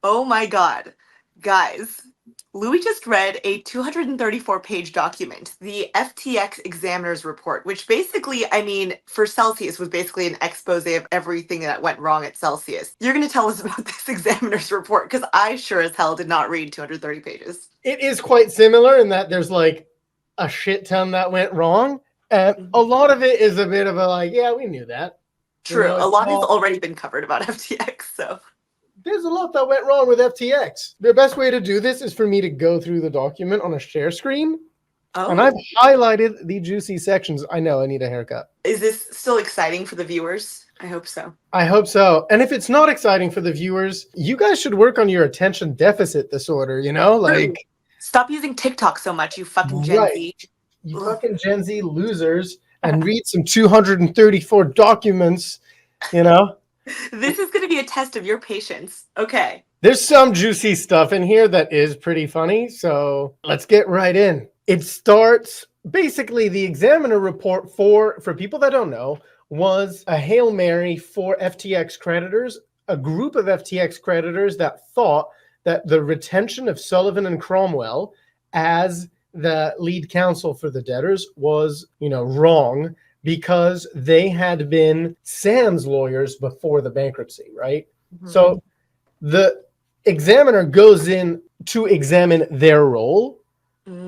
Oh my God. Guys, Louis just read a 234-page document, the FTX Examiner's report, which basically, I mean, for Celsius was basically an expose of everything that went wrong at Celsius. You're going to tell us about this Examiner's report because I sure as hell did not read 230 pages. It is quite similar in that there's like a shit ton that went wrong. And a lot of it is a bit of a like, yeah, we knew that. True. You know, a lot has already been covered about FTX, so. There's a lot that went wrong with FTX. The best way to do this is for me to go through the document on a share screen. Oh. And I've highlighted the juicy sections. I know I need a haircut. Is this still exciting for the viewers? I hope so. I hope so. And if it's not exciting for the viewers, you guys should work on your attention deficit disorder, you know? Like, stop using TikTok so much, you fucking Gen Z. You fucking Gen Z losers, and read some 234 documents, you know? This is going to be a test of your patience. Okay. There's some juicy stuff in here that is pretty funny, so let's get right in. It starts, basically, the Examiner report for people that don't know, was a Hail Mary for FTX creditors, a group of FTX creditors that thought that the retention of Sullivan and Cromwell as the lead counsel for the debtors was, wrong, because they had been Sam's lawyers before the bankruptcy, right? Mm-hmm. So the Examiner goes in to examine their role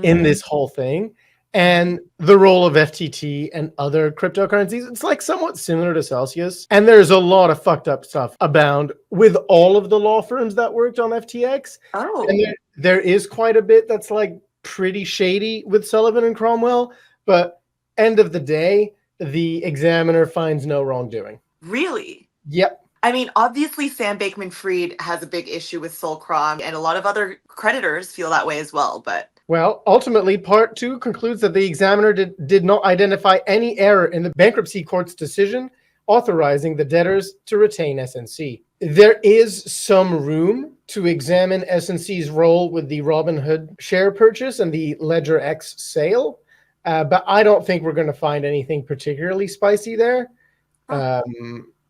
in this whole thing and the role of FTT and other cryptocurrencies. It's like somewhat similar to Celsius. And there's a lot of fucked up stuff abound with all of the law firms that worked on FTX. Oh. And there is quite a bit that's like pretty shady with Sullivan and Cromwell. But end of the day, the Examiner finds no wrongdoing. Really? Yep. I mean, obviously, Sam Bankman-Fried has a big issue with Sul Crom, and a lot of other creditors feel that way as well, but... Well, ultimately, Part 2 concludes that the Examiner did not identify any error in the bankruptcy court's decision authorizing the debtors to retain SNC. There is some room to examine SNC's role with the Robinhood share purchase and the LedgerX sale, but I don't think we're going to find anything particularly spicy there.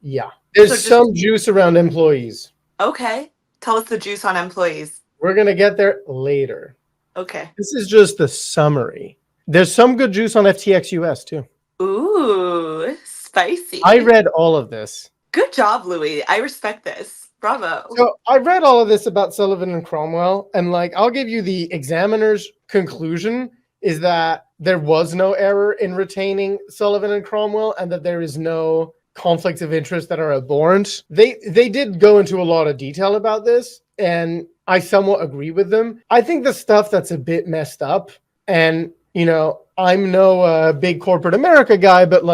Yeah. There's some juice around employees. Okay. Tell us the juice on employees. We're going to get there later. Okay. This is just the summary. There's some good juice on FTX US too. Ooh, spicy. I read all of this. Good job, Louis. I respect this. Bravo. So I read all of this about Sullivan and Cromwell, and I'll give you the Examiner's conclusion is that there was no error in retaining Sullivan and Cromwell and that there is no conflicts of interest that are abhorrent. They did go into a lot of detail about this, and I somewhat agree with them. I think the stuff that's a bit messed up, and I'm no big corporate America guy, but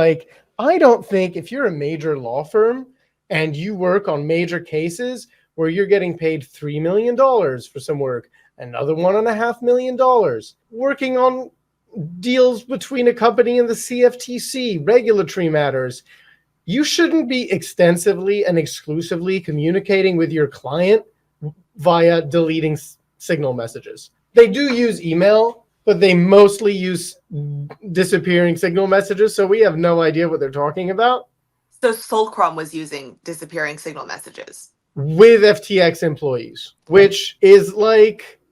I don't think if you're a major law firm and you work on major cases where you're getting paid $3 million for some work, another $1.5 million, working on deals between a company and the CFTC, regulatory matters, you shouldn't be extensively and exclusively communicating with your client via deleting signal messages. They do use email, but they mostly use disappearing signal messages, so we have no idea what they're talking about. So Solcrom was using disappearing signal messages. With FTX employees, which is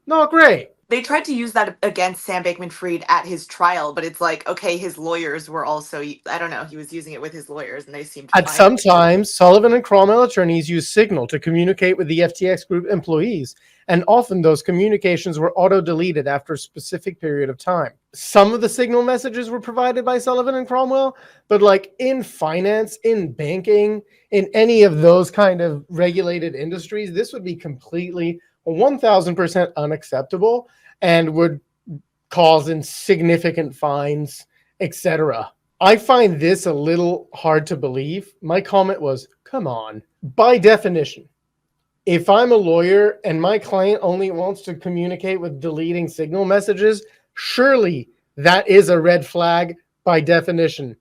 not great. They tried to use that against Sam Bankman-Fried at his trial, but it's okay, his lawyers were also, I don't know, he was using it with his lawyers and they seemed to sometimes Sullivan and Cromwell attorneys use Signal to communicate with the FTX group employees, and often those communications were auto-deleted after a specific period of time. Some of the Signal messages were provided by Sullivan and Cromwell, but in finance, in banking, in any of those kind of regulated industries, this would be completely 1,000% unacceptable and would cause significant fines, etc. I find this a little hard to believe. My comment was, come on. By definition, if I'm a lawyer and my client only wants to communicate with deleting signal messages, surely that is a red flag by definition.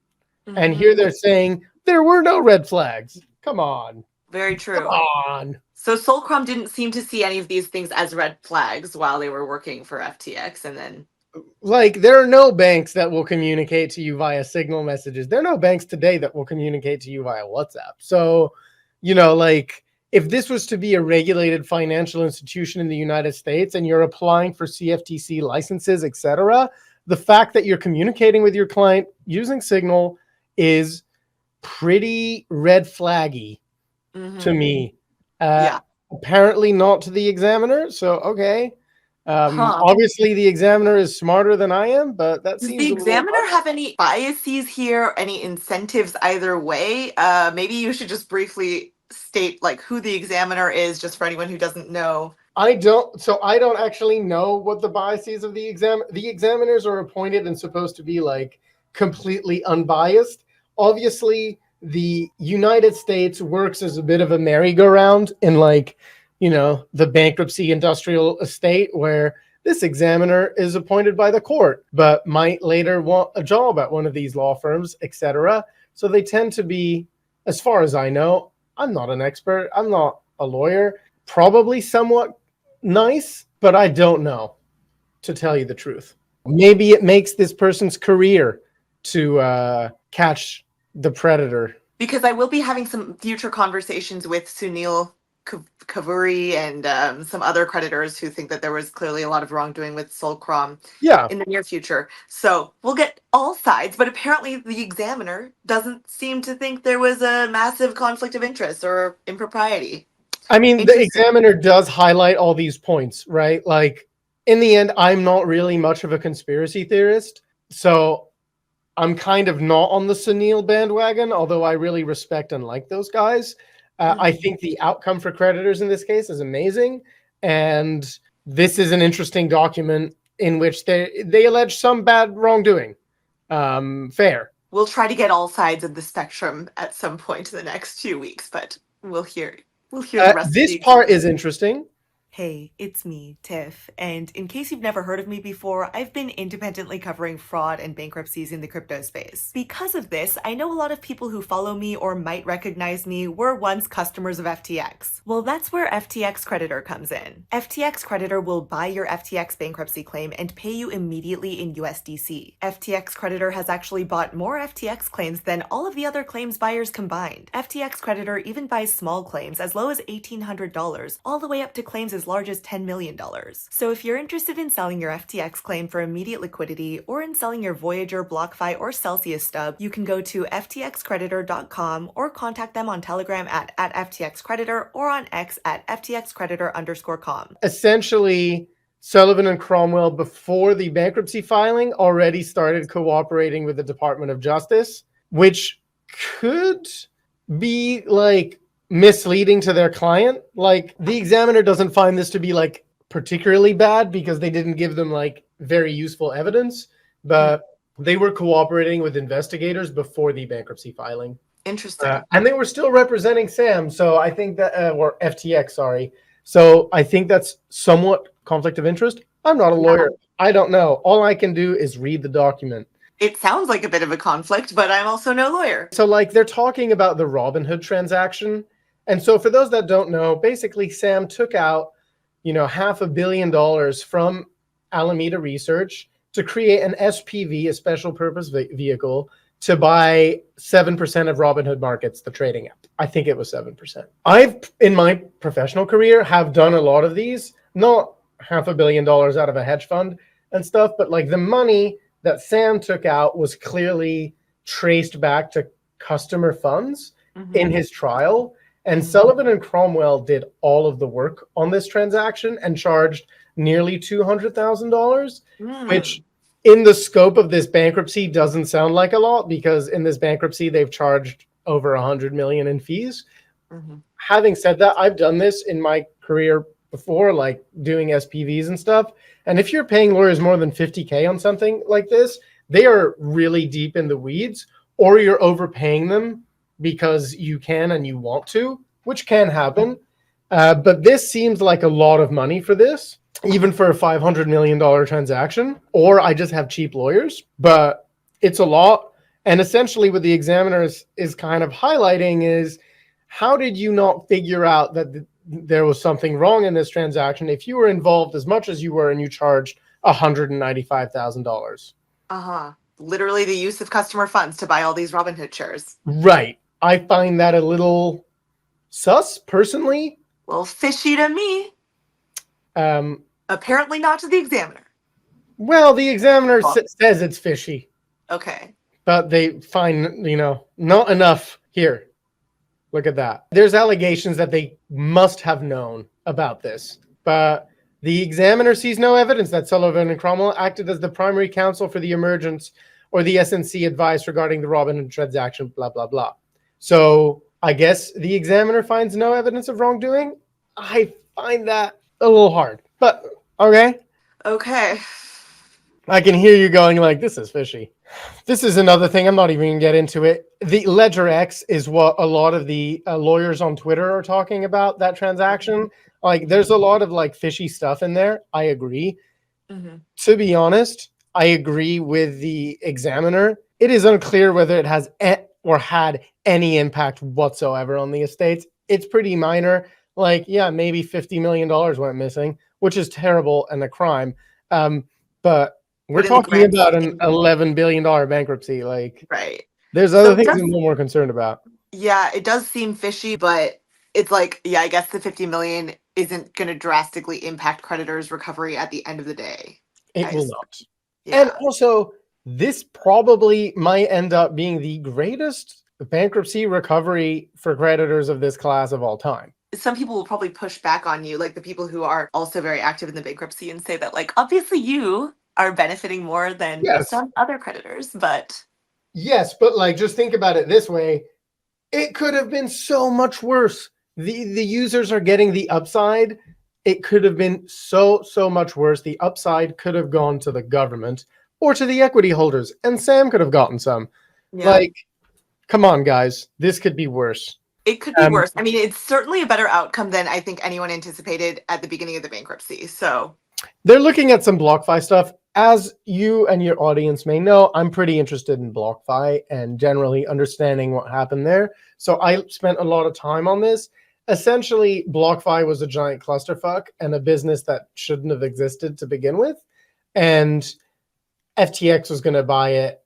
Mm-hmm. And here they're saying there were no red flags. Come on. Very true. Come on. So Solcrom didn't seem to see any of these things as red flags while they were working for FTX, and then... there are no banks that will communicate to you via signal messages. There are no banks today that will communicate to you via WhatsApp. So, if this was to be a regulated financial institution in the United States and you're applying for CFTC licenses, etc., the fact that you're communicating with your client using Signal is pretty red flaggy to me. Yeah. Apparently not to the Examiner. So, okay. Huh. Obviously, the Examiner is smarter than I am, but that Does seems the a little examiner have any biases here, any incentives either way? Maybe you should just briefly state like who the examiner is, just for anyone who doesn't know. I don't actually know what the biases of the exam. The examiners are appointed and supposed to be like completely unbiased. Obviously, the United States works as a bit of a merry-go-round in like, the bankruptcy industrial estate where this examiner is appointed by the court, but might later want a job at one of these law firms, etc. So they tend to be, as far as I know, I'm not an expert, I'm not a lawyer, probably somewhat nice, but I don't know, to tell you the truth. Maybe it makes this person's career to catch the predator. Because I will be having some future conversations with Sunil Kavuri and some other creditors who think that there was clearly a lot of wrongdoing with Solcrom Yeah. in the near future. So we'll get all sides, but apparently the examiner doesn't seem to think there was a massive conflict of interest or impropriety. I mean, the examiner does highlight all these points, right? Like, in the end, I'm not really much of a conspiracy theorist, so I'm kind of not on the Sunil bandwagon, although I really respect and like those guys. I think the outcome for creditors in this case is amazing, and this is an interesting document in which they allege some bad wrongdoing. Fair. We'll try to get all sides of the spectrum at some point in the next few weeks, but we'll hear the rest. This part is interesting. Hey, it's me, Tiff, and in case you've never heard of me before, I've been independently covering fraud and bankruptcies in the crypto space. Because of this, I know a lot of people who follow me or might recognize me were once customers of FTX. Well, that's where FTX Creditor comes in. FTX Creditor will buy your FTX bankruptcy claim and pay you immediately in USDC. FTX Creditor has actually bought more FTX claims than all of the other claims buyers combined. FTX Creditor even buys small claims as low as $1,800, all the way up to claims as large as $10 million. So if you're interested in selling your FTX claim for immediate liquidity or in selling your Voyager, BlockFi, or Celsius stub, you can go to ftxcreditor.com or contact them on Telegram at @FTXCreditor or on X at @FTXCreditor_com. Essentially, Sullivan and Cromwell, before the bankruptcy filing, already started cooperating with the Department of Justice, which could be like misleading to their client. Like, the examiner doesn't find this to be like particularly bad because they didn't give them like very useful evidence, but they were cooperating with investigators before the bankruptcy filing. Interesting. And they were still representing Sam, so I think that or FTX, sorry. So I think that's somewhat conflict of interest. I'm not a lawyer. I don't know. All I can do is read the document. It sounds like a bit of a conflict, but I'm also no lawyer. So like, they're talking about the Robinhood transaction. And so for those that don't know, basically Sam took out, $500 million from Alameda Research to create an SPV, a special purpose vehicle, to buy 7% of Robinhood Markets, the trading app. I think it was 7%. I've, in my professional career, have done a lot of these, not $500 million out of a hedge fund and stuff, but like the money that Sam took out was clearly traced back to customer funds in his trial. And Sullivan and Cromwell did all of the work on this transaction and charged nearly $200,000, which in the scope of this bankruptcy doesn't sound like a lot, because in this bankruptcy, they've charged over $100 million in fees. Having said that, I've done this in my career before, like doing SPVs and stuff. And if you're paying lawyers more than $50K on something like this, they are really deep in the weeds, or you're overpaying them because you can and you want to, which can happen. But this seems like a lot of money for this, even for a $500 million transaction, or I just have cheap lawyers, but it's a lot. And essentially what the examiner is kind of highlighting is, how did you not figure out that there was something wrong in this transaction if you were involved as much as you were and you charged $195,000? Literally the use of customer funds to buy all these Robinhood shares. Right. I find that a little Sus, personally. Well, fishy to me. Um, Apparently not to the Examiner. well, the Examiner Oh. says it's fishy, Okay. but they find, not enough here. Look at that. There's allegations that they must have known about this, but the Examiner sees no evidence that Sullivan and Cromwell acted as the primary counsel for the emergence or the SNC advice regarding the Robinhood transaction, blah, blah, blah. So I guess the Examiner finds no evidence of wrongdoing. I find that a little hard, but okay. Okay. I can hear you going like, this is fishy. This is another thing. I'm not even going to get into it. The LedgerX is what a lot of the lawyers on Twitter are talking about, that transaction. Like, there's a lot of like fishy stuff in there. I agree. Mm-hmm. To be honest, I agree with the Examiner. It is unclear whether it has or had any impact whatsoever on the estates. It's pretty minor. Like, yeah, maybe $50 million went missing, which is terrible and a crime. But we're talking about an $11 billion bankruptcy. Like, right. There's other things I'm a little more concerned about. Yeah, it does seem fishy, but it's like, yeah, I guess the 50 million isn't going to drastically impact creditors' recovery at the end of the day. It will not. Yeah. And also, this probably might end up being the greatest bankruptcy recovery for creditors of this class of all time. Some people will probably push back on you, like the people who are also very active in the bankruptcy, and say that, like, obviously you are benefiting more than some other creditors, but... Yes, but like, just think about it this way. It could have been so much worse. The users are getting the upside. It could have been so much worse. The upside could have gone to the government or to the equity holders, and Sam could have gotten some. Yeah. Like, come on, guys. This could be worse. It could be worse. I mean, it's certainly a better outcome than I think anyone anticipated at the beginning of the bankruptcy. So they're looking at some BlockFi stuff. As you and your audience may know, I'm pretty interested in BlockFi and generally understanding what happened there. So I spent a lot of time on this. Essentially, BlockFi was a giant clusterfuck and a business that shouldn't have existed to begin with. And FTX was going to buy it.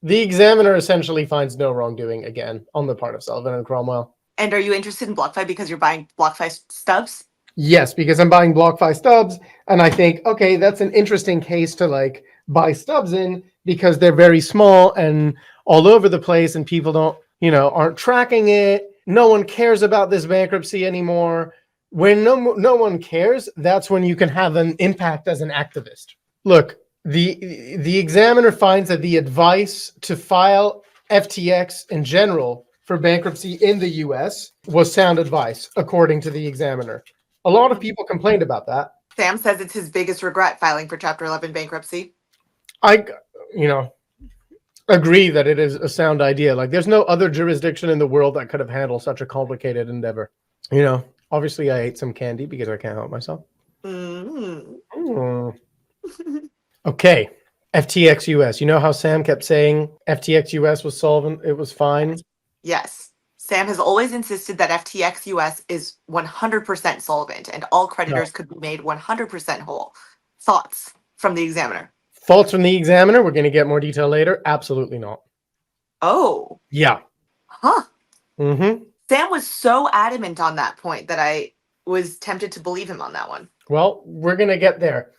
The Examiner essentially finds no wrongdoing again on the part of Sullivan and Cromwell. And are you interested in BlockFi because you're buying BlockFi stubs? Yes, because I'm buying BlockFi stubs, and I think, okay, that's an interesting case to like buy stubs in because they're very small and all over the place, and people don't, aren't tracking it. No one cares about this bankruptcy anymore. When no one cares, that's when you can have an impact as an activist. Look, the Examiner finds that the advice to file FTX in general for bankruptcy in the US was sound advice, according to the Examiner. A lot of people complained about that. Sam says it's his biggest regret filing for Chapter 11 bankruptcy. I agree that it is a sound idea. Like, there's no other jurisdiction in the world that could have handled such a complicated endeavor. Obviously I ate some candy because I can't help myself. Okay. FTX US. You know how Sam kept saying FTX US was solvent? It was fine? Yes. Sam has always insisted that FTX US is 100% solvent and all creditors could be made 100% whole. Thoughts from the Examiner? Thoughts from the Examiner? We're going to get more detail later. Absolutely not. Oh. Yeah. Huh. Mm-hmm. Sam was so adamant on that point that I was tempted to believe him on that one. Well, we're going to get there.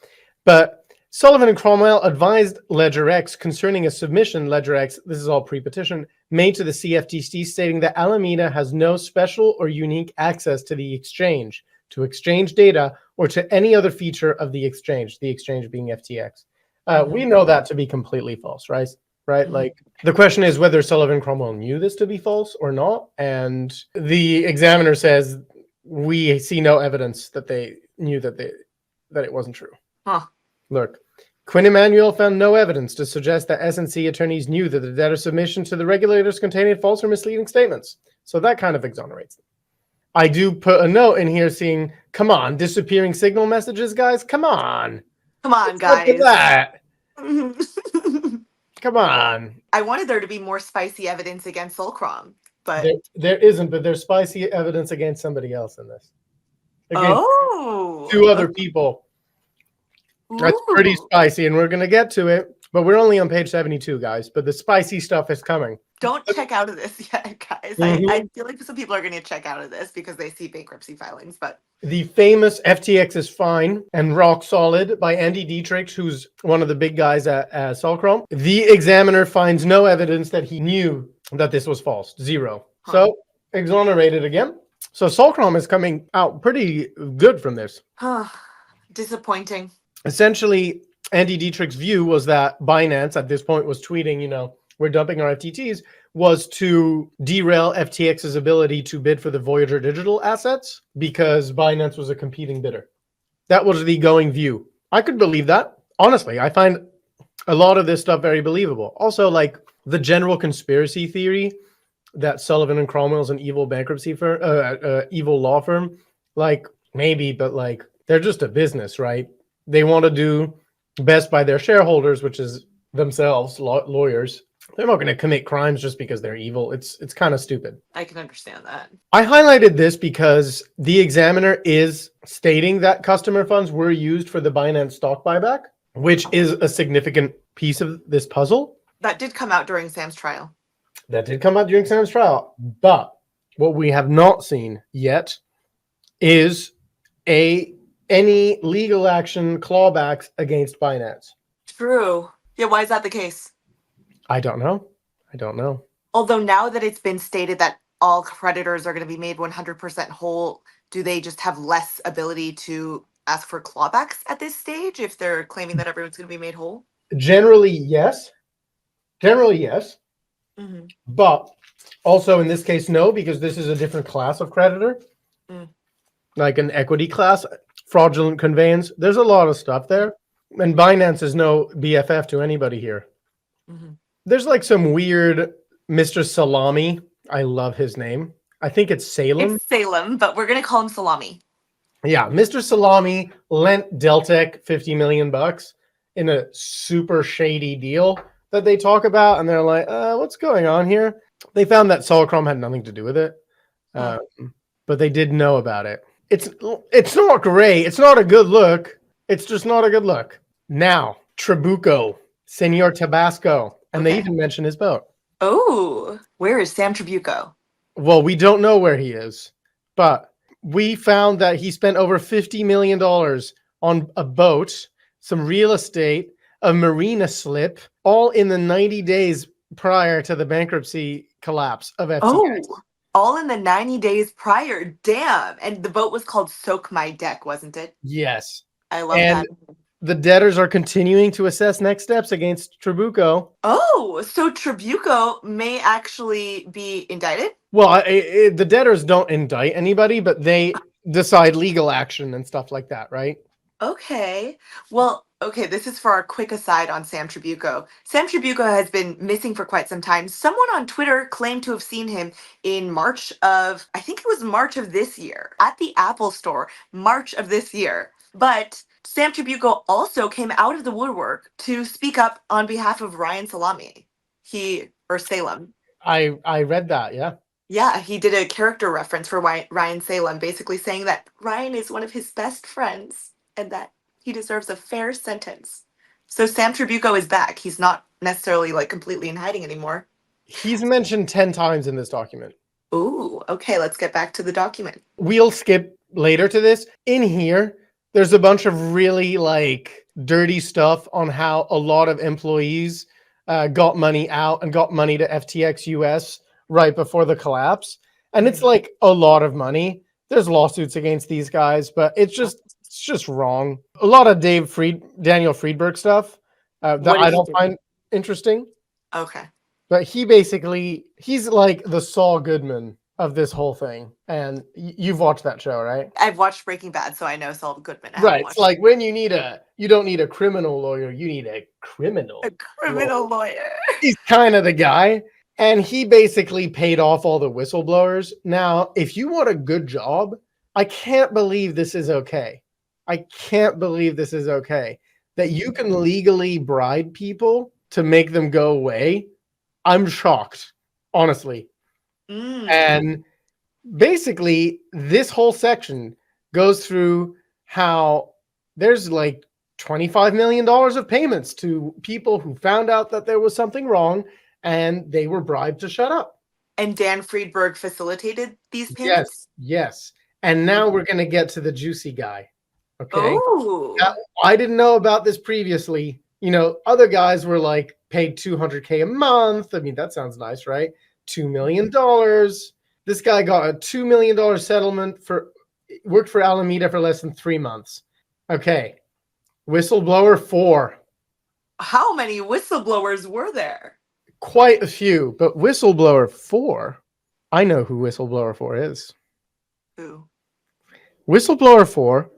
But Sullivan and Cromwell advised LedgerX concerning a submission, LedgerX, this is all pre-petition, made to the CFTC stating that Alameda has no special or unique access to the exchange, to exchange data, or to any other feature of the exchange being FTX. We know that to be completely false, right? Like, the question is whether Sullivan and Cromwell knew this to be false or not. And the Examiner says, we see no evidence that they knew that it wasn't true. Huh. Look, Quinn Emanuel found no evidence to suggest that SNC attorneys knew that the debtor submission to the regulators contained false or misleading statements. So that kind of exonerates them. I do put a note in here saying, come on, disappearing signal messages, guys. Come on. Come on, guys. Look at that. Come on. I wanted there to be more spicy evidence against Sulcrom, but... There isn't, but there's spicy evidence against somebody else in this. Against two other people. That's pretty spicy, and we're going to get to it. But we're only on page 72, guys. But the spicy stuff is coming. Don't check out of this yet, guys. Mhm. I feel like some people are going to check out of this because they see bankruptcy filings, but The famous FTX is fine and rock solid by Andy Dietrich, who's one of the big guys at Solcrom. The examiner finds no evidence that he knew that this was false. Zero. So exonerated again. So Solcrom is coming out pretty good from this. disappointing. Essentially, Andy Dietrich's view was that Binance at this point was tweeting, we're dumping our FTTs, was to derail FTX's ability to bid for the Voyager digital assets because Binance was a competing bidder. That was the going view. I could believe that. Honestly, I find a lot of this stuff very believable. Also, like the general conspiracy theory that Sullivan and Cromwell is an evil bankruptcy firm, evil law firm, like maybe, but like they're just a business, right? They want to do best by their shareholders, which is themselves, lawyers. They're not going to commit crimes just because they're evil. It's kind of stupid. I can understand that. I highlighted this because the examiner is stating that customer funds were used for the Binance stock buyback, which is a significant piece of this puzzle. That did come out during Sam's trial. That did come out during Sam's trial. But what we have not seen yet is any legal action clawbacks against Binance. True. Yeah, why is that the case? I don't know. Although now that it's been stated that all creditors are going to be made 100% whole, do they just have less ability to ask for clawbacks at this stage if they're claiming that everyone's going to be made whole? Generally, yes. Mm-hmm. But also in this case, no, because this is a different class of creditor, like an equity class, fraudulent conveyance. There's a lot of stuff there. And Binance is no BFF to anybody here. Mm-hmm. There's like some weird Mr. Salami. I love his name. I think it's Salem. It's Salem, but we're going to call him Salami. Yeah, Mr. Salami lent Deltec $50 million in a super shady deal that they talk about, and they're like, what's going on here? They found that Solcrom had nothing to do with it, but they did know about it. It's not great. It's not a good look. It's just not a good look. Now, Trabucco, Senor Tabasco, and they even mention his boat. Oh, where is Sam Trabucco? Well, we don't know where he is, but we found that he spent over $50 million on a boat, some real estate, a marina slip, all in the 90 days prior to the bankruptcy collapse of FTX. Oh, all in the 90 days prior. Damn. And the boat was called Soak My Deck, wasn't it? Yes. I love that. The debtors are continuing to assess next steps against Trabucco. Oh, so Trabucco may actually be indicted? Well, the debtors don't indict anybody, but they decide legal action and stuff like that, right? Okay. Well, okay, this is for our quick aside on Sam Trabucco. Sam Trabucco has been missing for quite some time. Someone on Twitter claimed to have seen him in March of this year, at the Apple Store, March of this year. But Sam Trabucco also came out of the woodwork to speak up on behalf of Ryan Salami. Salem. I read that, yeah. Yeah, he did a character reference for Ryan Salem, basically saying that Ryan is one of his best friends and that he deserves a fair sentence. So Sam Trabucco is back. He's not necessarily like completely in hiding anymore. He's mentioned 10 times in this document. Ooh, okay, let's get back to the document. We'll skip later to this. In here, there's a bunch of really like dirty stuff on how a lot of employees got money out and got money to FTX US right before the collapse. And it's like a lot of money. There's lawsuits against these guys, but it's just wrong. A lot of Daniel Friedberg stuff that I don't find interesting. Okay. But he's like the Saul Goodman of this whole thing. And you've watched that show, right? I've watched Breaking Bad, so I know Saul Goodman. Right. It's like when you don't need a criminal lawyer, you need a criminal. A criminal lawyer. He's kind of the guy. And he basically paid off all the whistleblowers. Now, if you want a good job, I can't believe this is okay. That you can legally bribe people to make them go away. I'm shocked, honestly. And basically, this whole section goes through how there's like $25 million of payments to people who found out that there was something wrong and they were bribed to shut up. And Dan Friedberg facilitated these Yes, payments? yes. And now we're going to get to the juicy guy. Okay. Oh. Now, I didn't know about this previously. You know, other guys were like paid $200K a month. I mean, that sounds nice, right? $2 million. This guy got a $2 million settlement worked for Alameda for less than 3 months. Okay. Whistleblower 4. How many whistleblowers were there? Quite a few, but Whistleblower 4, I know who Whistleblower 4 is. Who? Whistleblower 4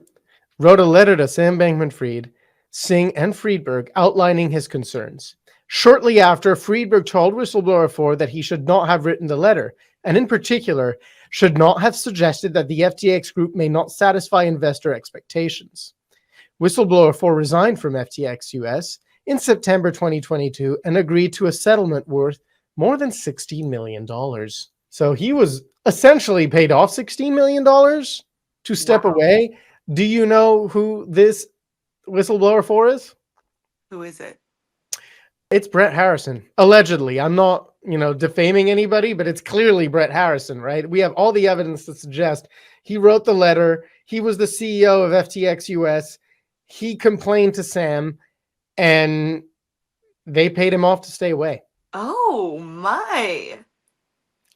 wrote a letter to Sam Bankman-Fried, Singh, and Friedberg outlining his concerns. Shortly after, Friedberg told Whistleblower 4 that he should not have written the letter, and in particular, should not have suggested that the FTX group may not satisfy investor expectations. Whistleblower 4 resigned from FTX US in September 2022 and agreed to a settlement worth more than $16 million. So he was essentially paid off $16 million to step away. Do you know who this Whistleblower 4 is? Who is it? It's Brett Harrison. Allegedly. I'm not, defaming anybody, but it's clearly Brett Harrison, right? We have all the evidence to suggest he wrote the letter. He was the CEO of FTX US. He complained to Sam and they paid him off to stay away. Oh my.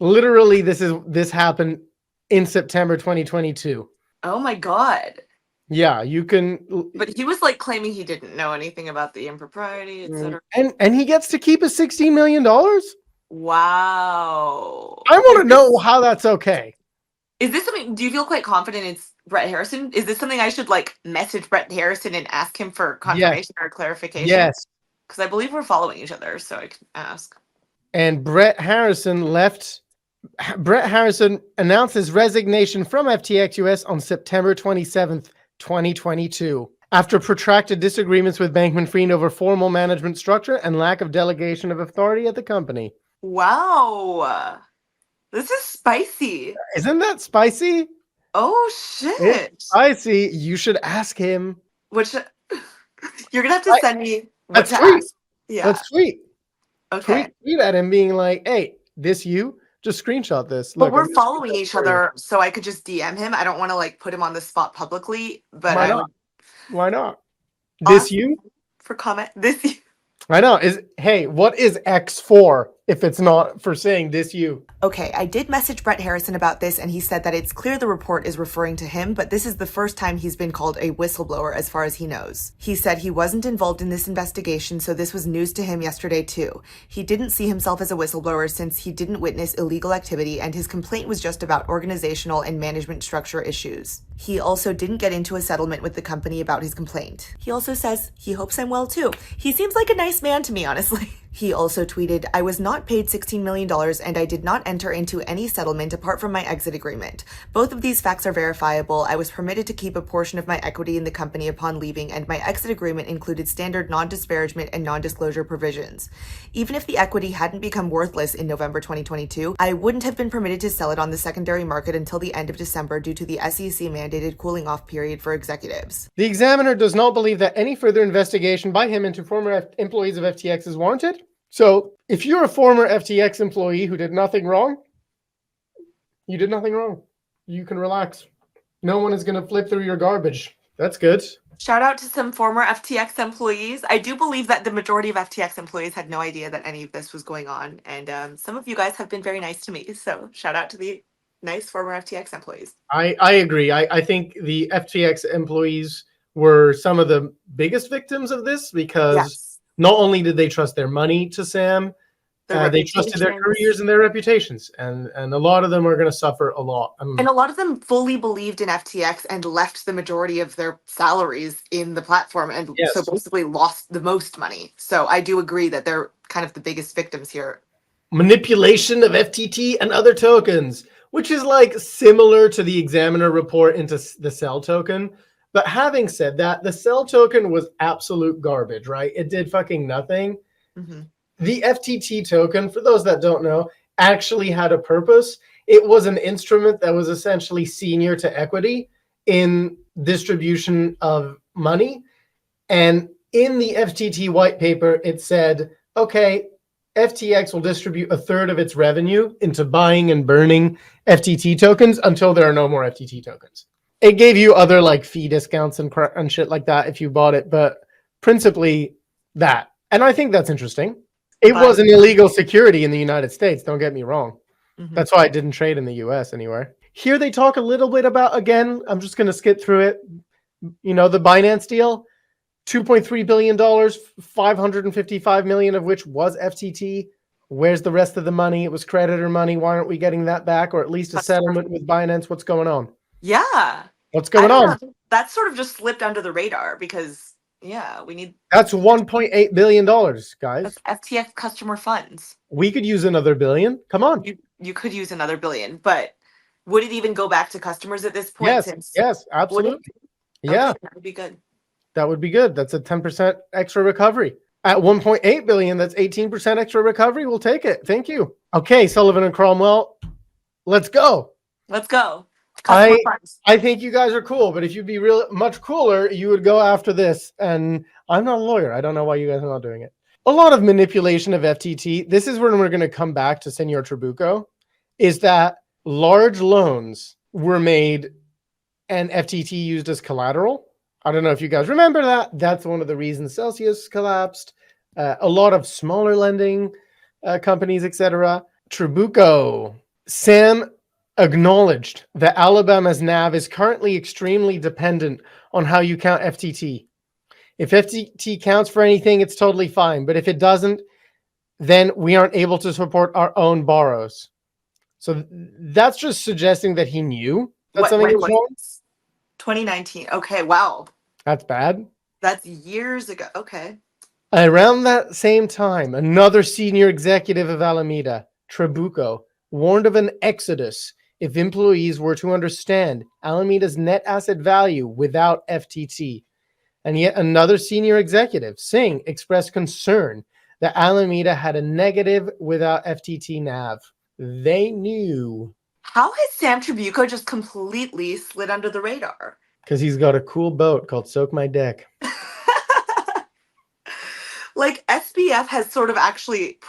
Literally, this happened in September 2022. Oh my God. Yeah, you can. But he was like claiming he didn't know anything about the impropriety, etc. And he gets to keep his $16 million? Wow. I want to know how that's okay. Is this something, do you feel quite confident it's Brett Harrison? Is this something I should like message Brett Harrison and ask him for confirmation or clarification? Yes. Because I believe we're following each other, so I can ask. And Brett Harrison announced his resignation from FTX US on September 27th, 2022, after protracted disagreements with Bankman-Fried over formal management structure and lack of delegation of authority at the company. Wow. This is spicy. Isn't that spicy? Oh, shit. It's spicy. You should ask him. Which you're going to have to send me what to tweet. ask. Yeah. Let's tweet. Okay. Tweet at him being like, hey, this you? Just screenshot this. But we're following each other, so I could just DM him. I don't want to like put him on the spot publicly, but Why not? This you? For comment. This you. I know. What is X for if it's not for saying this you? Okay, I did message Brett Harrison about this, and he said that it's clear the report is referring to him, but this is the first time he's been called a whistleblower as far as he knows. He said he wasn't involved in this investigation, so this was news to him yesterday too. He didn't see himself as a whistleblower since he didn't witness illegal activity, and his complaint was just about organizational and management structure issues. He also didn't get into a settlement with the company about his complaint. He also says he hopes I'm well too. He seems like a nice man to me, honestly. He also tweeted, I was not paid $16 million and I did not enter into any settlement apart from my exit agreement. Both of these facts are verifiable. I was permitted to keep a portion of my equity in the company upon leaving, and my exit agreement included standard non-disparagement and non-disclosure provisions. Even if the equity hadn't become worthless in November 2022, I wouldn't have been permitted to sell it on the secondary market until the end of December due to the SEC mandated cooling off period for executives. The Examiner does not believe that any further investigation by him into former employees of FTX is warranted. So if you're a former FTX employee who did nothing wrong, you did nothing wrong. You can relax. No one is going to flip through your garbage. That's good. Shout out to some former FTX employees. I do believe that the majority of FTX employees had no idea that any of this was going on. And some of you guys have been very nice to me. So shout out to the nice former FTX employees. I agree. I think the FTX employees were some of the biggest victims of this because not only did they trust their money to Sam, they trusted their careers and their reputations. And a lot of them are going to suffer a lot. And a lot of them fully believed in FTX and left the majority of their salaries in the platform and so basically lost the most money. So I do agree that they're kind of the biggest victims here. Manipulation of FTT and other tokens, which is like similar to the Examiner report into the Cell token. But having said that, the Cell token was absolute garbage, right? It did fucking nothing. Mm-hmm. The FTT token, for those that don't know, actually had a purpose. It was an instrument that was essentially senior to equity in distribution of money. And in the FTT white paper, it said, okay, FTX will distribute a third of its revenue into buying and burning FTT tokens until there are no more FTT tokens. It gave you other like fee discounts and shit like that if you bought it, but principally that. And I think that's interesting. It was an illegal security in the United States, don't get me wrong. Mhm. That's why I didn't trade in the US anywhere. Here they talk a little bit about, again, I'm just going to skip through it. You know, the Binance deal, $2.3 billion, 555 million of which was FTT. Where's the rest of the money? It was creditor money. Why aren't we getting that back? Or at least a settlement with Binance? What's going on? Yeah. What's going on? That sort of just slipped under the radar because, yeah, we need... That's $1.8 billion, guys. That's FTX customer funds. We could use another billion. Come on. You could use another billion, but would it even go back to customers at this point? Yes, absolutely. Yeah. Okay, that would be good. That would be good. That's a 10% extra recovery. At 1.8 billion, that's 18% extra recovery. We'll take it. Thank you. Okay, Sullivan and Cromwell, let's go. Let's go. Customer funds. I think you guys are cool, but if you'd be real much cooler, you would go after this. And I'm not a lawyer. I don't know why you guys are not doing it. A lot of manipulation of FTT. This is when we're going to come back to Senor Trabucco, is that large loans were made and FTT used as collateral. I don't know if you guys remember that. That's one of the reasons Celsius collapsed. A lot of smaller lending companies, etc. Trabucco. Sam acknowledged that Alabama's NAV is currently extremely dependent on how you count FTT. If FTT counts for anything, it's totally fine. But if it doesn't, then we aren't able to support our own borrows. So that's just suggesting that he knew that something was wrong. 2019. Okay, wow. That's bad. That's years ago. Okay. Around that same time, another senior executive of Alameda, Trabucco, warned of an exodus if employees were to understand Alameda's net asset value without FTT. And yet another senior executive, Singh, expressed concern that Alameda had a negative without FTT NAV. They knew. How has Sam Trabucco just completely slid under the radar? Because he's got a cool boat called Soak My Dick. Like, SBF has sort of actually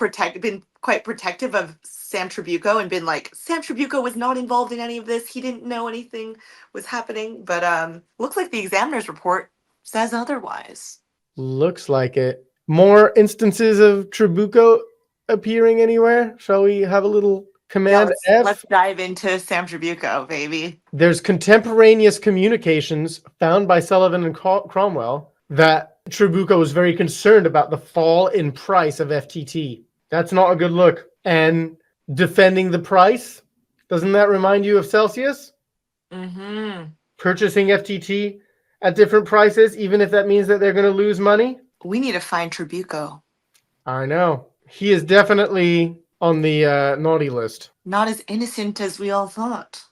been quite protective of Sam Trabucco and been like, Sam Trabucco was not involved in any of this. He didn't know anything was happening. But looks like the examiner's report says otherwise. Looks like it. More instances of Trabucco appearing anywhere? Shall we have a little Command F? Let's dive into Sam Trabucco, baby. There's contemporaneous communications found by Sullivan and Cromwell that Trabucco was very concerned about the fall in price of FTT. That's not a good look. And defending the price, doesn't that remind you of Celsius? Mm-hmm. Purchasing FTT at different prices, even if that means that they're going to lose money? We need to find Trabucco. I know. He is definitely on the naughty list. Not as innocent as we all thought.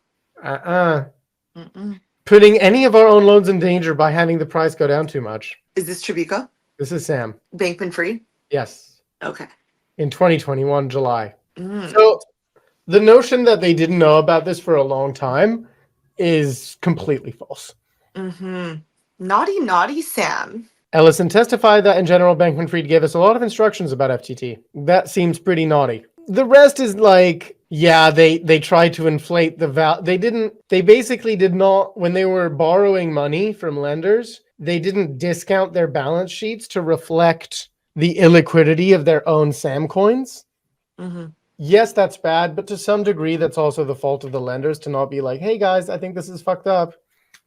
Mm-mm. Putting any of our own loans in danger by having the price go down too much. Is this Trabucco? This is Sam. Bankman-fried? Yes. Okay. In 2021, July. So the notion that they didn't know about this for a long time is completely false. Mm-hmm. Naughty, naughty Sam. Ellison testified that in general, Bankman-Fried gave us a lot of instructions about FTT. That seems pretty naughty. The rest is like, yeah, they tried to inflate the value. They basically did not, when they were borrowing money from lenders, they didn't discount their balance sheets to reflect the illiquidity of their own Sam coins. Mm-hmm. Yes, that's bad, but to some degree, that's also the fault of the lenders to not be like, hey guys, I think this is fucked up.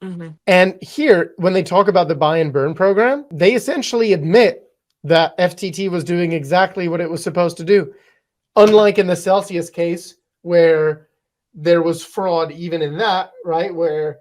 Mm-hmm. And here, when they talk about the buy and burn program, they essentially admit that FTT was doing exactly what it was supposed to do. Unlike in the Celsius case, where there was fraud even in that, right? Where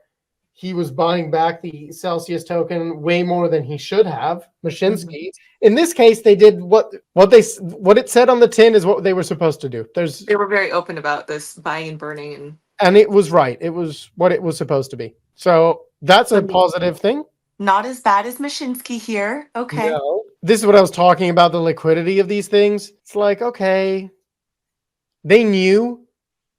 he was buying back the Celsius token way more than he should have, Mashinsky. Mm-hmm. In this case, they did what it said on the tin is what they were supposed to do. They were very open about this buying and burning. And it was right. It was what it was supposed to be. So that's a positive thing. Not as bad as Mashinsky here. Okay. No. This is what I was talking about, the liquidity of these things. It's like, okay, they knew,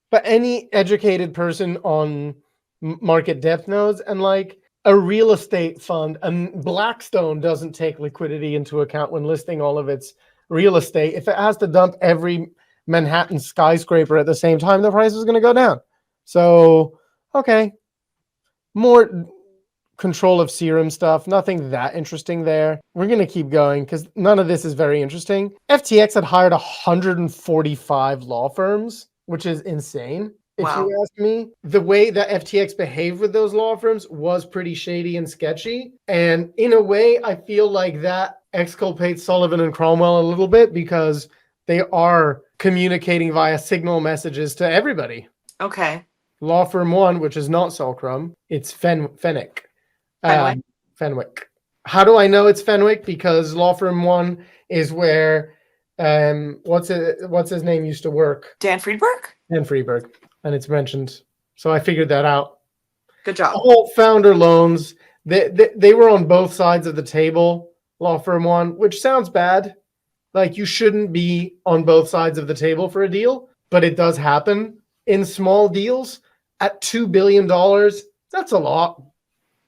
but any educated person on market depth knows. And like, a real estate fund, and Blackstone doesn't take liquidity into account when listing all of its real estate. If it has to dump every Manhattan skyscraper at the same time, the price is going to go down. So, okay, more control of serum stuff, nothing that interesting there. We're going to keep going because none of this is very interesting. FTX had hired 145 law firms, which is insane. If Wow. you ask me, the way that FTX behaved with those law firms was pretty shady and sketchy. And in a way, I feel like that exculpates Sullivan and Cromwell a little bit because they are communicating via signal messages to everybody. Okay. Law firm one, which is not Solcrum, it's Fenwick. Fenwick? Fenwick. How do I know it's Fenwick? Because law firm one is where what's his name used to work? Dan Friedberg? Dan Friedberg. And it's mentioned. So I figured that out. Good job. All founder loans, they were on both sides of the table, law firm one, which sounds bad. Like you shouldn't be on both sides of the table for a deal, but it does happen in small deals at $2 billion. That's a lot.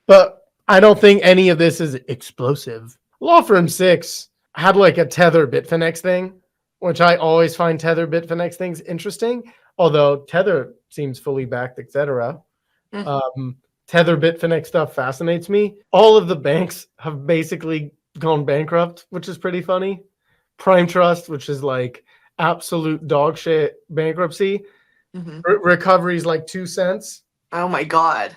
But I don't think any of this is explosive. Law firm 6 had like a Tether Bitfinex thing, which I always find Tether Bitfinex things interesting. Although Tether seems fully backed, etc. Tether Bitfinex stuff fascinates me. All of the banks have basically gone bankrupt, which is pretty funny. Prime Trust, which is like absolute dog shit bankruptcy. Recovery is like 2 cents. Oh my God.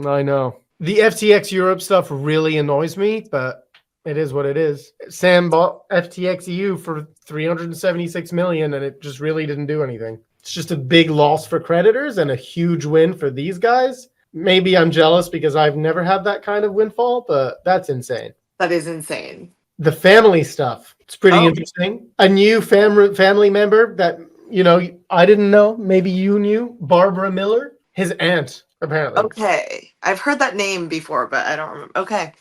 I know. The FTX Europe stuff really annoys me, but it is what it is. Sam bought FTX EU for $376 million, and it just really didn't do anything. It's just a big loss for creditors and a huge win for these guys. Maybe I'm jealous because I've never had that kind of windfall, but that's insane. That is insane. The family stuff, it's pretty interesting. A new family member that, I didn't know, maybe you knew, Barbara Miller, his aunt, apparently. Okay. I've heard that name before, but I don't remember. Okay.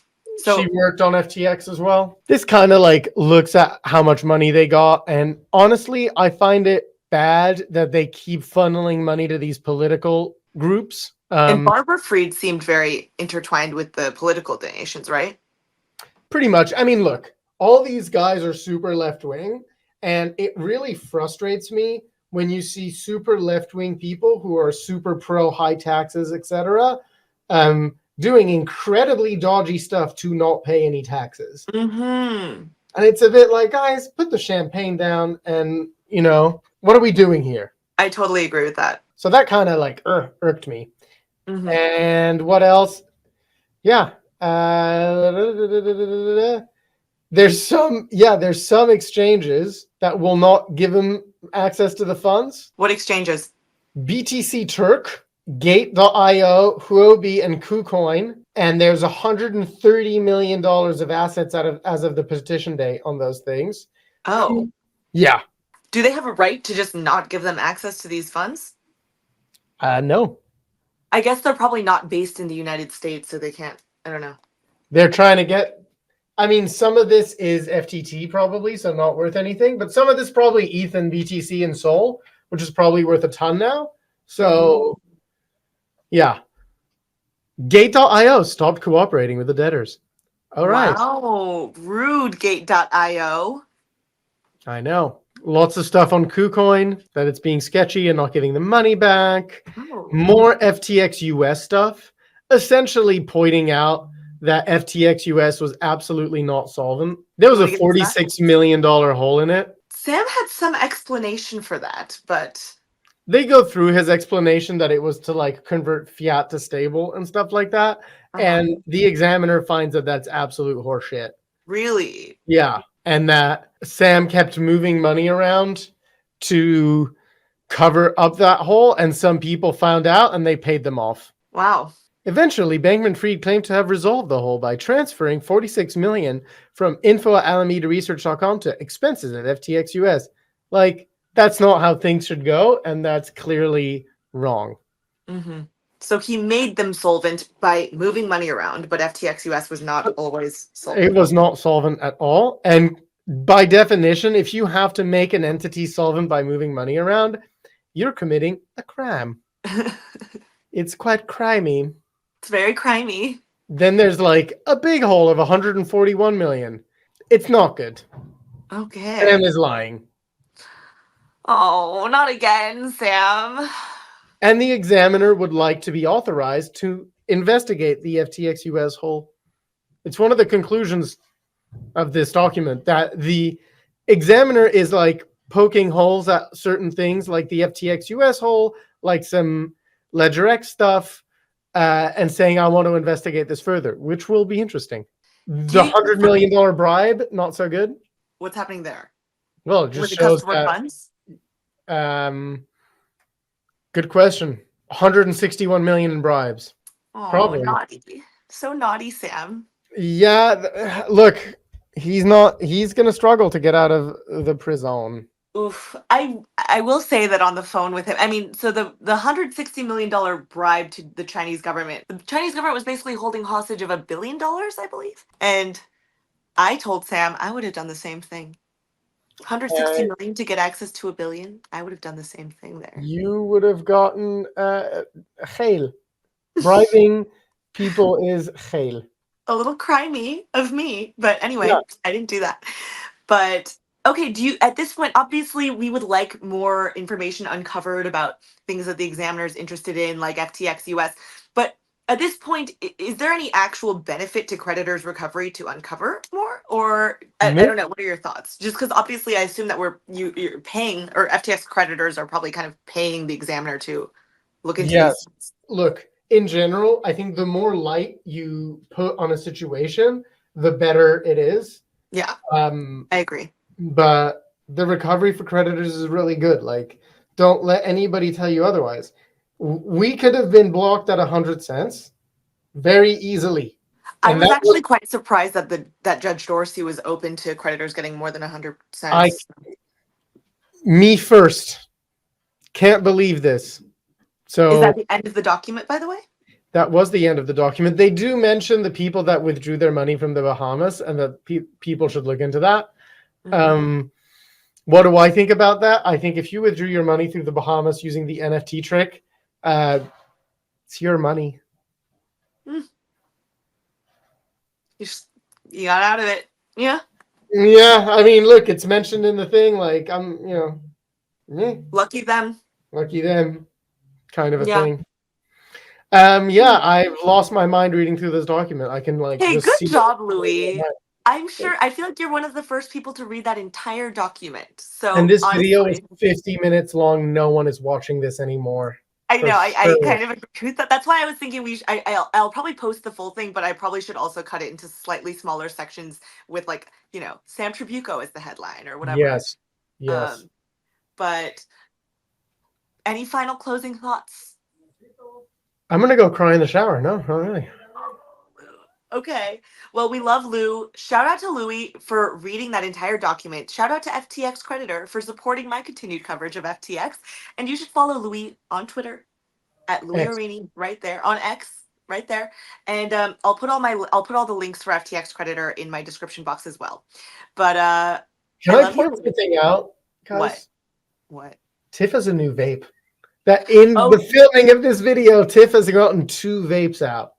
So She worked on FTX as well. This kind of like looks at how much money they got. And honestly, I find it bad that they keep funneling money to these political groups. and Barbara Fried seemed very intertwined with the political donations, right? Pretty much. I mean, look, all these guys are super left-wing, and it really frustrates me when you see super left-wing people who are super pro high taxes, etc., doing incredibly dodgy stuff to not pay any taxes. And it's a bit like, guys, put the champagne down and, what are we doing here? I totally agree with that. So that kind of like irked me. And what else? Yeah. There's some exchanges that will not give them access to the funds. What exchanges? BTC Turk, Gate.io, Huobi, and KuCoin. And there's $130 million of assets as of the petition date on those things. Oh. Yeah. Do they have a right to just not give them access to these funds? No. I guess they're probably not based in the United States, so they can't. I don't know. They're trying to get, some of this is FTT probably, so not worth anything, but some of this probably ETH and BTC and Sol, which is probably worth a ton now. So, yeah. Gate.io stopped cooperating with the debtors. All right. Wow. Rude, Gate.io. I know. Lots of stuff on KuCoin, that it's being sketchy and not giving the money back. Oh. More FTX US stuff, essentially pointing out that FTX US was absolutely not solvent. There was a $46 million hole in it. Sam had some explanation for that, but they go through his explanation that it was to like convert fiat to stable and stuff like that. And the Examiner finds that that's absolute horseshit. Really? Yeah. And that Sam kept moving money around to cover up that hole, and some people found out and they paid them off. Wow. Eventually, Bankman-Fried claimed to have resolved the hole by transferring $46 million from info@alamedaresearch.com to expenses at FTX US. Like, that's not how things should go, and that's clearly wrong. So he made them solvent by moving money around, but FTX US was not always solvent. It was not solvent at all. And by definition, if you have to make an entity solvent by moving money around, you're committing a crime. It's quite crimey. It's very crimey. Then there's like a big hole of 141 million. It's not good. Okay. Sam is lying. Oh, not again, Sam. And the examiner would like to be authorized to investigate the FTX US hole. It's one of the conclusions of this document that the examiner is like poking holes at certain things like the FTX US hole, like some LedgerX stuff, and saying, I want to investigate this further, which will be interesting. The $100 million bribe, not so good. What's happening there? Well, it just With the shows customer that. funds? Good question. 161 million in bribes. Oh, Probably. naughty. So naughty, Sam. Yeah, look, he's going to struggle to get out of the prison. Oof. I will say that on the phone with him. I mean, so the $160 million bribe to the Chinese government. The Chinese government was basically holding hostage of $1 billion, I believe. And I told Sam I would have done the same thing. 160 million to get access to $1 billion. I would have done the same thing there. You would have gotten hail. Bribing people is hail. A little crimey of me, but anyway, Yeah. I didn't do that. But okay, do you at this point, obviously we would like more information uncovered about things that the examiner is interested in, like FTX US. But at this point, is there any actual benefit to creditors' recovery to uncover more? Or I don't know, what are your thoughts? Just because obviously I assume that you're paying, or FTX creditors are probably kind of paying the examiner to look into these. Look, in general, I think the more light you put on a situation, the better it is. Yeah, I agree. But the recovery for creditors is really good. Like, don't let anybody tell you otherwise. We could have been blocked at 100 cents very easily. I was actually quite surprised that that Judge Dorsey was open to creditors getting more than 100 cents. Me first. Can't believe this. So is that the end of the document, by the way? That was the end of the document. They do mention the people that withdrew their money from the Bahamas, and that people should look into that. Mm-hmm. What do I think about that? I think if you withdrew your money through the Bahamas using the NFT trick, it's your money. You got out of it. Yeah. Yeah. I mean, look, it's mentioned in the thing. Like, lucky them. Lucky them, kind of a thing. I've lost my mind reading through this document. I can like. Hey, good job, Louis. I feel like you're one of the first people to read that entire document. So, and this video is 50 minutes long. No one is watching this anymore. I know. I kind of agree with that. That's why I was thinking I'll probably post the full thing, but I probably should also cut it into slightly smaller sections with, like, Sam Trabucco as the headline or whatever. Yes. But any final closing thoughts? I'm gonna go cry in the shower. No, not really. Okay. Well, we love Lou. Shout out to Louis for reading that entire document. Shout out to FTX Creditor for supporting my continued coverage of FTX. And you should follow Louis on Twitter at Louis Arini, right there, on X, right there. And I'll put all the links for FTX Creditor in my description box as well. But can I point something out, guys? What? Tiff has a new vape. That in the filming of this video, Tiff has gotten 2 vapes out.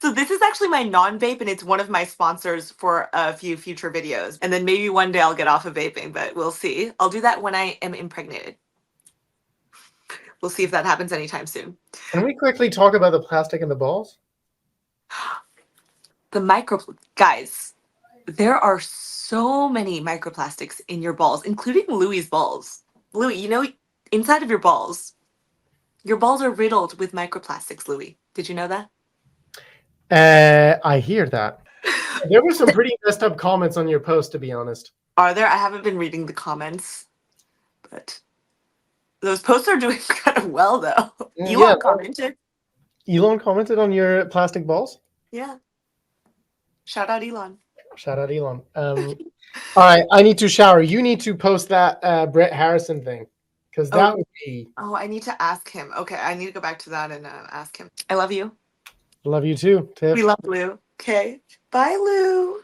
So this is actually my non-vape, and it's one of my sponsors for a few future videos. And then maybe one day I'll get off of vaping, but we'll see. I'll do that when I am impregnated. We'll see if that happens anytime soon. Can we quickly talk about the plastic in the balls? Guys, there are so many microplastics in your balls, including Louis's balls. Louis, inside of your balls are riddled with microplastics, Louis. Did you know that? I hear that. There were some pretty messed up comments on your post, to be honest. Are there? I haven't been reading the comments, but those posts are doing kind of well, though. Elon commented. Elon commented on your plastic balls? Yeah. Shout out Elon. Shout out Elon. All right, I need to shower. You need to post that Brett Harrison thing, because that would be. Oh, I need to ask him. Okay, I need to go back to that and ask him. I love you. Love you too, Tiff. We love Lou. Okay. Bye, Lou.